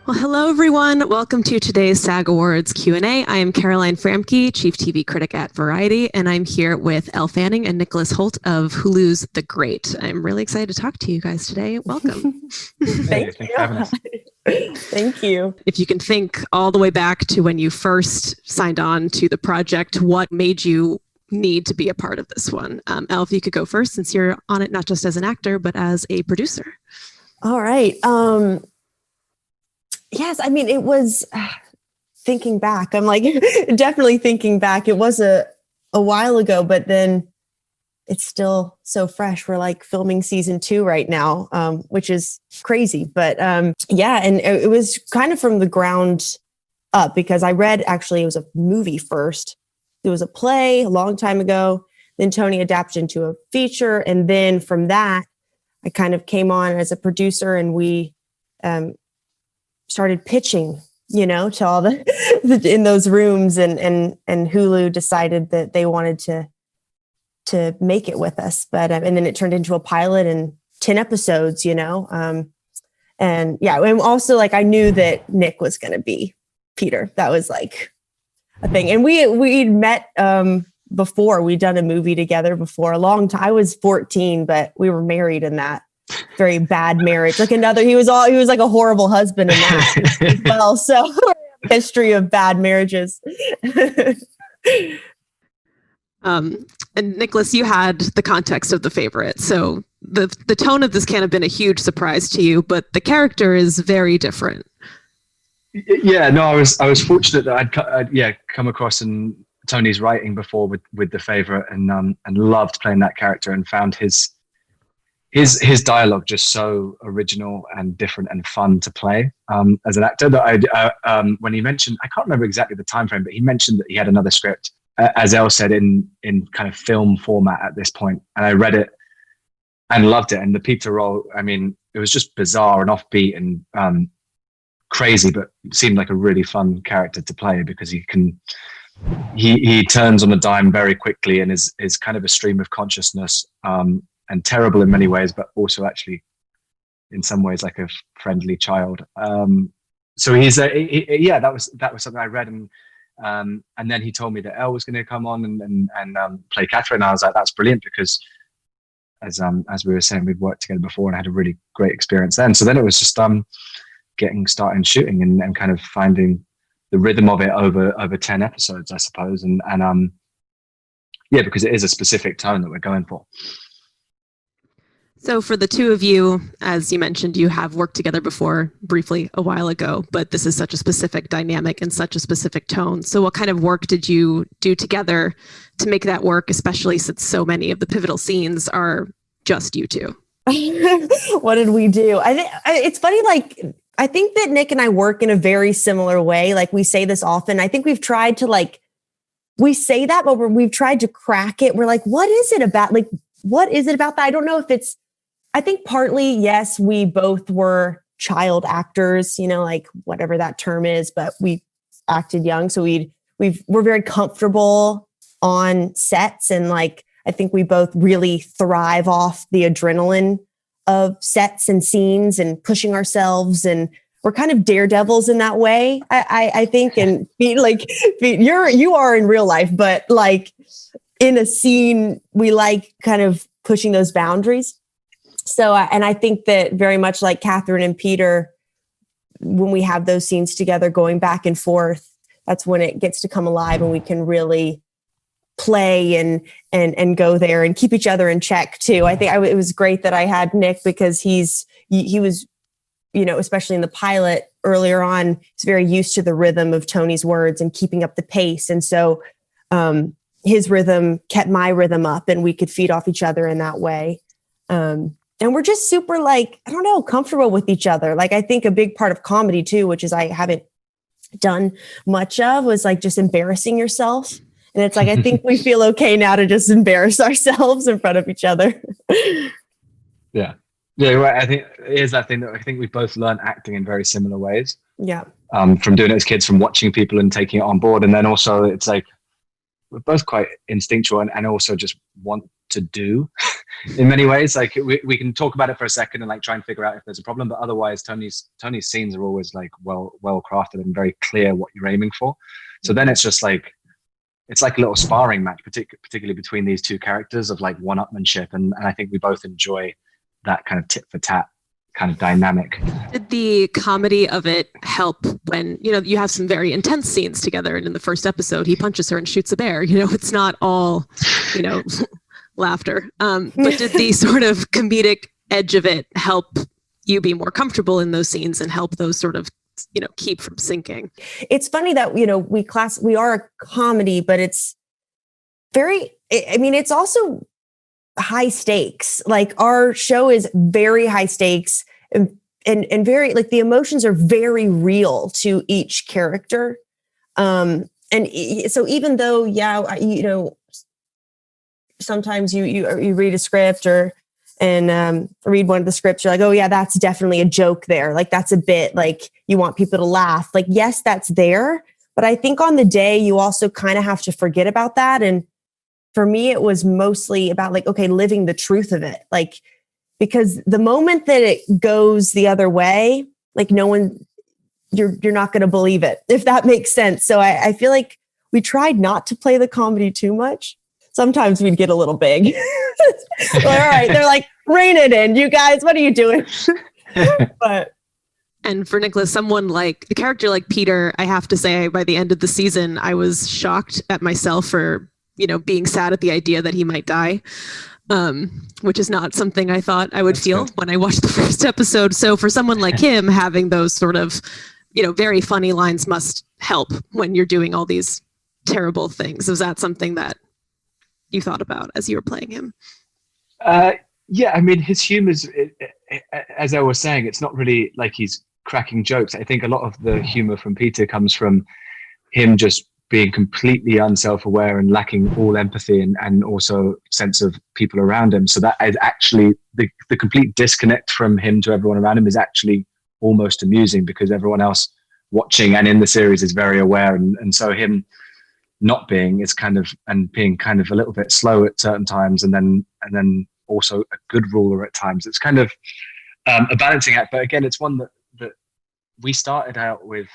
Well, hello everyone. Welcome to today's SAG Awards Q&A. I am Caroline Framke, Chief TV Critic at Variety, and I'm here with Elle Fanning and Nicholas Hoult of Hulu's The Great. I'm really excited to talk to you guys today. Welcome. Thanks for having us. Thank you. If you can think all the way back to when you first signed on to the project, what made you need to be a part of this one? Elle, if you could go first, since you're on it not just as an actor, but as a producer. All right. Yes, I mean, it was thinking back. I'm like definitely thinking back. It was a while ago, but then it's still so fresh. We're like filming season 2 right now, which is crazy. But yeah, and it was kind of from the ground up because I read, actually, it was a movie first. It was a play a long time ago. Then Tony adapted into a feature. And then from that, I kind of came on as a producer and we started pitching, to all the in those rooms, and Hulu decided that they wanted to make it with us, but and then it turned into a pilot and 10 episodes, and yeah, and also like I knew that Nick was going to be Peter. That was like a thing, and we'd met before. We'd done a movie together before a long time. I was 14, but we were married in that very bad marriage. Like he was like a horrible husband in that as well. So history of bad marriages. And Nicholas, you had the context of The Favorite. So the tone of this can't have been a huge surprise to you, but the character is very different. Yeah, no, I was fortunate that I'd come across Tony's writing before with The Favorite and loved playing that character and found his dialogue just so original and different and fun to play as an actor that when he mentioned, I can't remember exactly the time frame, but he mentioned that he had another script, as Elle said, in kind of film format at this point. And I read it and loved it. And the Peter role, I mean, it was just bizarre and offbeat and crazy, but seemed like a really fun character to play because he turns on a dime very quickly and is kind of a stream of consciousness, and terrible in many ways, but also actually in some ways like a friendly child. So that was something I read, and then he told me that Elle was going to come on and play Catherine. And I was like, that's brilliant, because as we were saying, we've worked together before and had a really great experience then. So then it was just getting started shooting and kind of finding the rhythm of it over 10 episodes, I suppose, and because it is a specific tone that we're going for. So for the two of you, as you mentioned, you have worked together before briefly a while ago, but this is such a specific dynamic and such a specific tone. So what kind of work did you do together to make that work, especially since so many of the pivotal scenes are just you two? What did we do? I think it's funny, like, I think that Nick and I work in a very similar way. Like, we say this often. I think we've tried to, we say that, but we've tried to crack it. We're like, what is it about? Like, what is it about that? I don't know if it's, I think partly, yes, we both were child actors, like whatever that term is, but we acted young. So we're very comfortable on sets. And like, I think we both really thrive off the adrenaline of sets and scenes and pushing ourselves. And we're kind of daredevils in that way, I think. And you are in real life, but like in a scene, we like kind of pushing those boundaries. So, and I think that very much like Catherine and Peter, when we have those scenes together going back and forth, that's when it gets to come alive and we can really play and go there and keep each other in check too. I think it was great that I had Nick because he was, especially in the pilot earlier on, he's very used to the rhythm of Tony's words and keeping up the pace. And so his rhythm kept my rhythm up and we could feed off each other in that way. And we're just super comfortable with each other. Like, I think a big part of comedy too, which is I haven't done much of, was like just embarrassing yourself. And it's like, I think we feel okay now to just embarrass ourselves in front of each other. Yeah. Right. I think it is that thing that I think we both learned acting in very similar ways. Yeah. From doing it as kids, from watching people and taking it on board. And then also it's like, we're both quite instinctual and also just want to do in many ways. Like we can talk about it for a second and like try and figure out if there's a problem, but otherwise Tony's scenes are always like well crafted and very clear what you're aiming for. So then it's just like, it's like a little sparring match, particularly between these two characters of like one-upmanship. And I think we both enjoy that kind of tit for tat kind of dynamic. Did the comedy of it help when, you have some very intense scenes together, and in the first episode, he punches her and shoots a bear, it's not all, laughter. But did the sort of comedic edge of it help you be more comfortable in those scenes and help those sort of keep from sinking? It's funny that, we are a comedy, but it's it's also high stakes. Like our show is very high stakes and very, like, the emotions are very real to each character. So even though, sometimes you read a script and read one of the scripts, you're like, oh yeah, that's definitely a joke there. Like that's a bit, like you want people to laugh. Like, yes, that's there. But I think on the day you also kind of have to forget about that. And for me, it was mostly about like, okay, living the truth of it. Like, because the moment that it goes the other way, like you're not going to believe it, if that makes sense. So I feel like we tried not to play the comedy too much. Sometimes we'd get a little big. All right. They're like, rein it in, you guys. What are you doing? And for Nicholas, someone like a character like Peter, I have to say, by the end of the season, I was shocked at myself for, being sad at the idea that he might die, which is not something I thought I would feel when I watched the first episode. So for someone like him, having those sort of, very funny lines must help when you're doing all these terrible things. Was that something that you thought about as you were playing him? Yeah, I mean, his humor is, as I was saying, it's not really like he's cracking jokes. I think a lot of the humor from Peter comes from him just being completely unself-aware and lacking all empathy and also sense of people around him. So that is actually the complete disconnect from him to everyone around him is actually almost amusing, because everyone else watching and in the series is very aware. And so him not being is kind of, and being kind of a little bit slow at certain times, and then also a good ruler at times. It's kind of a balancing act. But again, it's one that we started out with,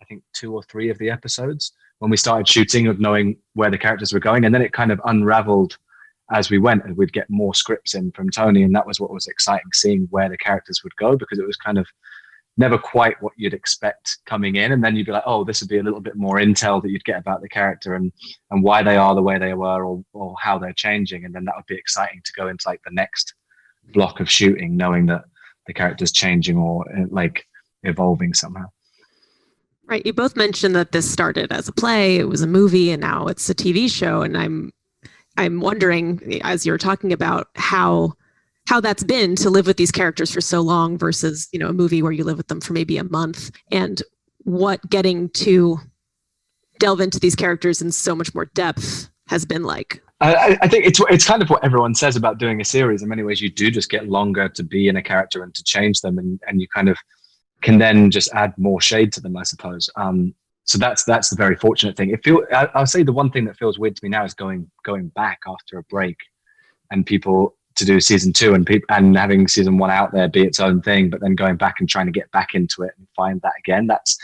I think 2 or 3 of the episodes when we started shooting, of knowing where the characters were going. And then it kind of unraveled as we went, and we'd get more scripts in from Tony. And that was what was exciting, seeing where the characters would go, because it was kind of never quite what you'd expect coming in. And then you'd be like, oh, this would be a little bit more intel that you'd get about the character and why they are the way they were, or how they're changing. And then that would be exciting to go into like the next block of shooting, knowing that the character's changing or like evolving somehow. Right. You both mentioned that this started as a play, it was a movie, and now it's a TV show. And I'm wondering, as you're talking about how that's been to live with these characters for so long versus, a movie where you live with them for maybe a month, and what getting to delve into these characters in so much more depth has been like. I think it's kind of what everyone says about doing a series. In many ways, you do just get longer to be in a character and to change them, and you kind of can then just add more shade to them, I suppose. So that's the very fortunate thing. I'll say the one thing that feels weird to me now is going back after a break, and people to do season 2 and having season 1 out there be its own thing, but then going back and trying to get back into it and find that again. That's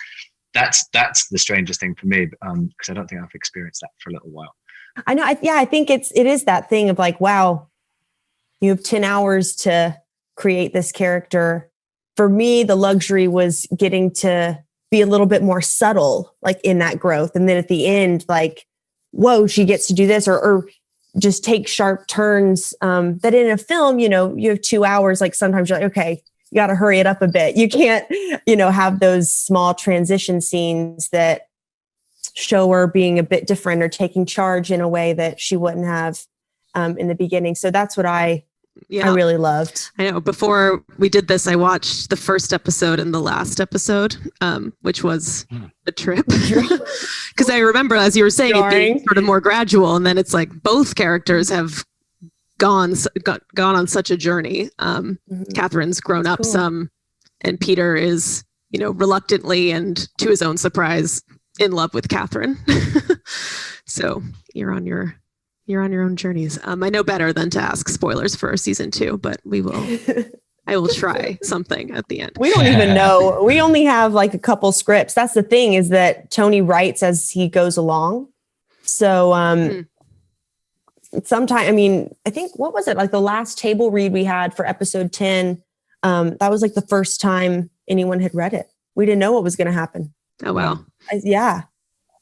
the strangest thing for me, because I don't think I've experienced that for a little while. I know. I think it is that thing of like, wow, you have 10 hours to create this character. For me, the luxury was getting to be a little bit more subtle, like in that growth. And then at the end, like, whoa, she gets to do this, or just take sharp turns. That in a film, you have 2 hours. Like sometimes you're like, okay, you got to hurry it up a bit. You can't, have those small transition scenes that show her being a bit different or taking charge in a way that she wouldn't have in the beginning. So that's what I really loved. I know. Before we did this, I watched the first episode and the last episode, which was a trip. Because I remember, as you were saying, it being sort of more gradual, and then it's like both characters have gone on such a journey. Catherine's grown up some, and Peter is, reluctantly and to his own surprise, in love with Catherine. So you're on your You're on your own journeys. I know better than to ask spoilers for season 2, but I will try something at the end. We don't even know. We only have like a couple scripts. That's the thing, is that Tony writes as he goes along. So sometime, I mean, I think, what was it? Like the last table read we had for episode 10, that was like the first time anyone had read it. We didn't know what was going to happen. Oh, wow.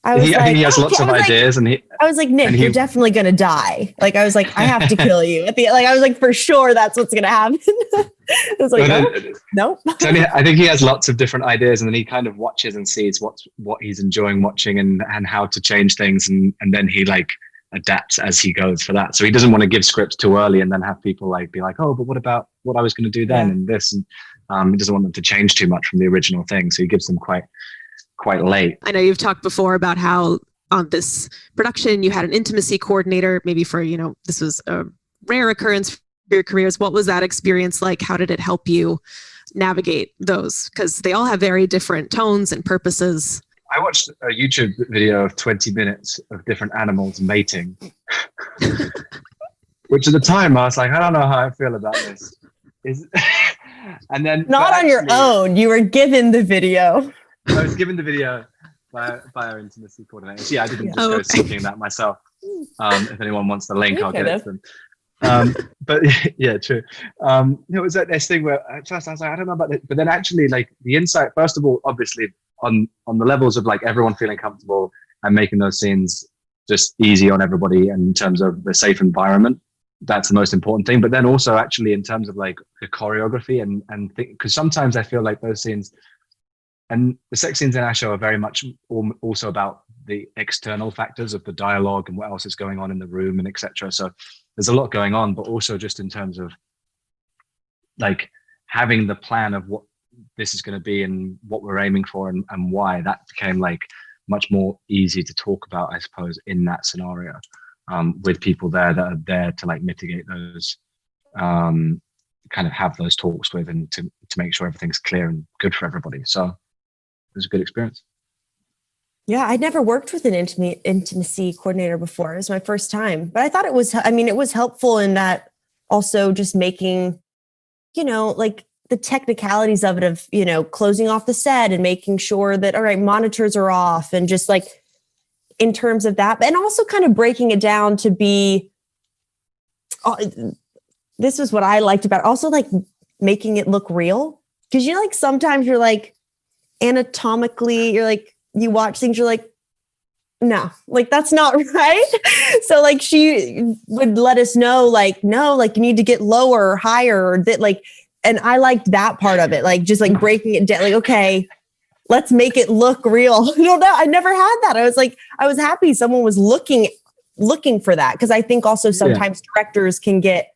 I think he has lots of ideas, and I was like, Nick, you're definitely gonna die. Like, I was like, I have to kill you. I was like, for sure, that's what's gonna happen. I was like, no. Tony, I think he has lots of different ideas, and then he kind of watches and sees what he's enjoying watching, and how to change things, and then he like adapts as he goes for that. So he doesn't want to give scripts too early, and then have people like be like, oh, but what about what I was going to do then, and this, and he doesn't want them to change too much from the original thing. So he gives them quite late. I know you've talked before about how on this production you had an intimacy coordinator, maybe for, this was a rare occurrence for your careers. What was that experience like? How did it help you navigate those? Because they all have very different tones and purposes. I watched a YouTube video of 20 minutes of different animals mating, which at the time I was like, I don't know how I feel about this. And then not on your own, you were given the video. I was given the video by our intimacy coordinators. Yeah, I didn't just go seeking that myself. If anyone wants the link, I'll get it to them. But yeah, true. It was like this thing where at first I was like, I don't know about it. But then actually, like, the insight, first of all, obviously on the levels of like everyone feeling comfortable and making those scenes just easy on everybody, and in terms of the safe environment, that's the most important thing. But then also actually in terms of like the choreography and because sometimes I feel like those scenes, and the sex scenes in our show are very much also about the external factors of the dialogue and what else is going on in the room and etc. So there's a lot going on, but also just in terms of like having the plan of what this is going to be and what we're aiming for and why, that became like much more easy to talk about, I suppose, in that scenario, with people there that are there to like mitigate those, kind of have those talks with, and to make sure everything's clear and good for everybody. So it was a good experience. Yeah, I'd never worked with an intimacy coordinator before. It was my first time, but I thought it was helpful in that also just making, like the technicalities of it, of, closing off the set and making sure that, all right, monitors are off, and just like in terms of that, and also kind of breaking it down to be, this was what I liked about it. Also like making it look real. Cause like sometimes you're like, anatomically, you're like, you watch things, you're like, no, like that's not right. So like she would let us know, like, no, like you need to get lower or higher, or that, like, and I liked that part of it, like just like breaking it down, like, okay, let's make it look real. I never had that. I was happy someone was looking for that, because I think also sometimes directors can get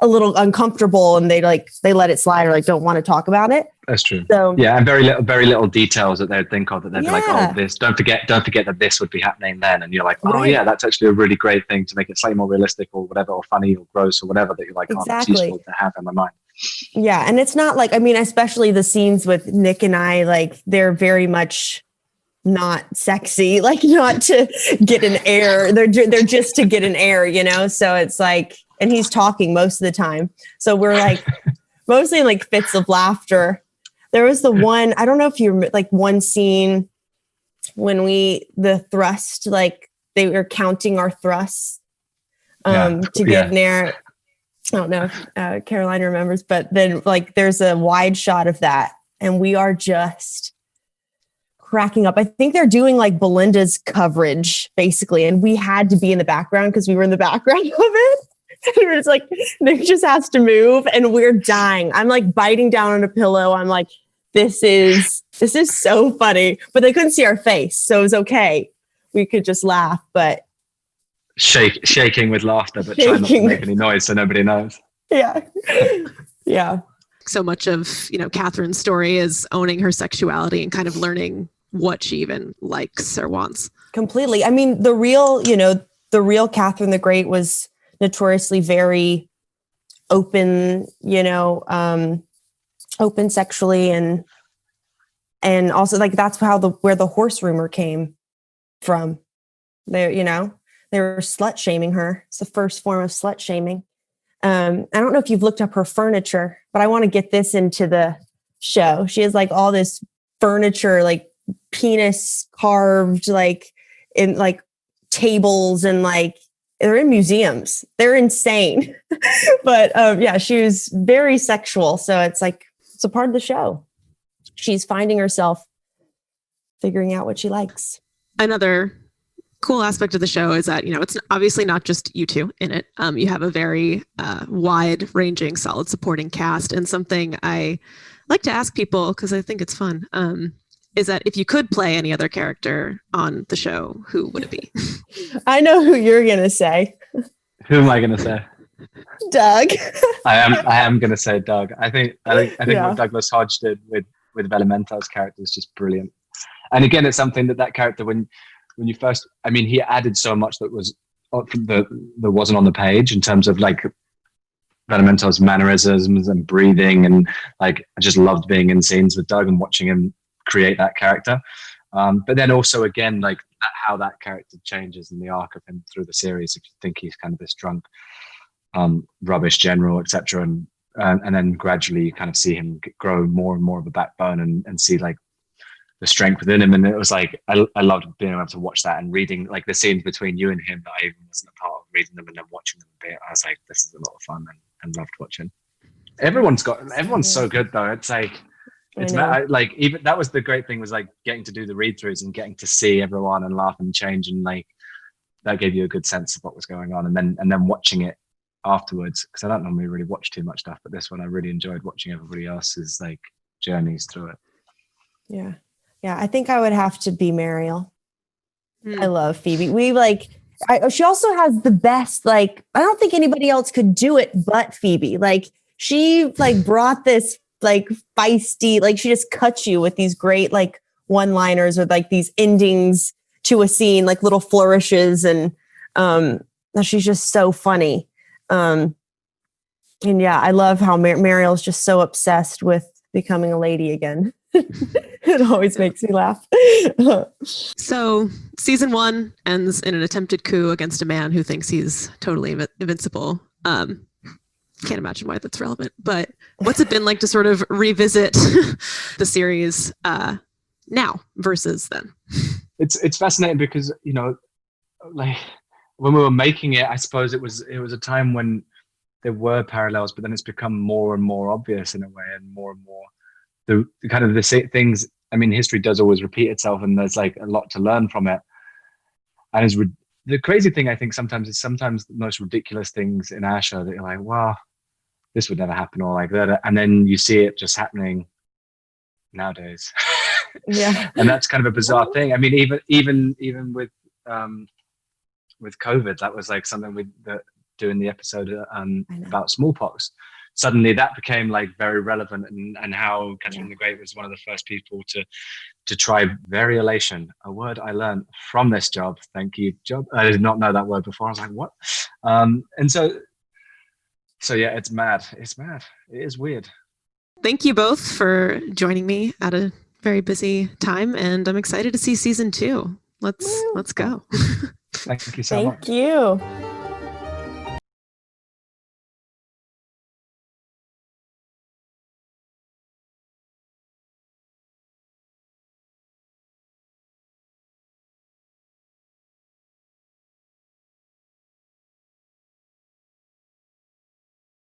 a little uncomfortable and they let it slide, or like don't want to talk about it. That's true. So yeah, and very little details that they'd think of, that they'd be like, oh, this, don't forget that this would be happening then, and you're like, oh yeah, that's actually a really great thing to make it slightly more realistic or whatever, or funny or gross or whatever, that you're like, oh, that's useful to have in my mind. Yeah, and it's not like, I mean, especially the scenes with Nick and I, like they're very much not sexy, like not to get an air. They're just to get an air, So it's like, and he's talking most of the time, so we're like mostly like fits of laughter. There was the one, I don't know if you remember, like one scene when the thrust, like they were counting our thrusts to get an air. I don't know if Caroline remembers, but then like there's a wide shot of that, and we are just cracking up. I think they're doing like Belinda's coverage basically, and we had to be in the background because we were in the background of it. And it's like Nick just has to move, and we're dying. I'm like biting down on a pillow. I'm like, this is so funny, but they couldn't see our face, so it was okay. We could just laugh, but shaking with laughter, but trying not to make any noise so nobody knows. Yeah. Yeah. So much of, Catherine's story is owning her sexuality and kind of learning what she even likes or wants. Completely. I mean, the real Catherine the Great was notoriously very open, open sexually, and also like that's where the horse rumor came from. There they were slut shaming her. It's the first form of slut shaming. I don't know if you've looked up her furniture, but I want to get this into the show. She has like all this furniture, like penis carved, like in like tables, and like they're in museums. They're insane. But yeah, she was very sexual. So it's like, it's a part of the show. She's finding herself, figuring out what she likes. Another cool aspect of the show is that, it's obviously not just you two in it. You have a very wide ranging, solid supporting cast. And something I like to ask people, because I think it's fun, is that if you could play any other character on the show, who would it be? I know who you're going to say. Who am I going to say? Doug. I am going to say Doug. I think what Douglas Hodge did with Elemental's character is just brilliant. And again, it's something that character, when you first, I mean, he added so much that wasn't on the page in terms of like Elemental's mannerisms and breathing, and like I just loved being in scenes with Doug and watching him create that character. But then also again, like how that character changes in the arc of him through the series. If you think he's kind of this drunk, rubbish general, etc., and then gradually you kind of see him grow more and more of a backbone and see like the strength within him. And it was like I loved being able to watch that and reading like the scenes between you and him that I even wasn't a part of, reading them and then watching them a bit. I was like, this is a lot of fun and loved watching. Everyone's so good though. It's like like even that was the great thing, was like getting to do the read throughs and getting to see everyone and laugh and change, and like that gave you a good sense of what was going on. And then watching it afterwards, because I don't normally really watch too much stuff, but this one I really enjoyed watching everybody else's like journeys through it. Yeah, I think I would have to be Mariel. I love Phoebe. She also has the best, like, I don't think anybody else could do it but Phoebe. Like, she like brought this like feisty, like she just cuts you with these great like one-liners or like these endings to a scene, like little flourishes, and she's just so funny. And yeah, I love how Mariel's just so obsessed with becoming a lady again. It always makes me laugh. So season 1 ends in an attempted coup against a man who thinks he's totally invincible. Can't imagine why that's relevant, but what's it been like to sort of revisit the series now versus then? It's fascinating because, like when we were making it, I suppose it was a time when there were parallels, but then it's become more and more obvious in a way, and more the kind of the things. I mean, history does always repeat itself, and there's like a lot to learn from it. And the crazy thing, I think, sometimes the most ridiculous things in our show that you're like, wow, this would never happen, or like that, and then you see it just happening nowadays. Yeah. And that's kind of a bizarre thing. I mean, even with COVID, that was like something doing the episode about smallpox. Suddenly that became like very relevant, and how Catherine the Great was one of the first people to try variolation, a word I learned from this job. Thank you, job. I did not know that word before. I was like, what? And so yeah, it's mad. It's mad. It is weird. Thank you both for joining me at a very busy time, and I'm excited to see season 2. Let's go. Thank you so much. Thank you.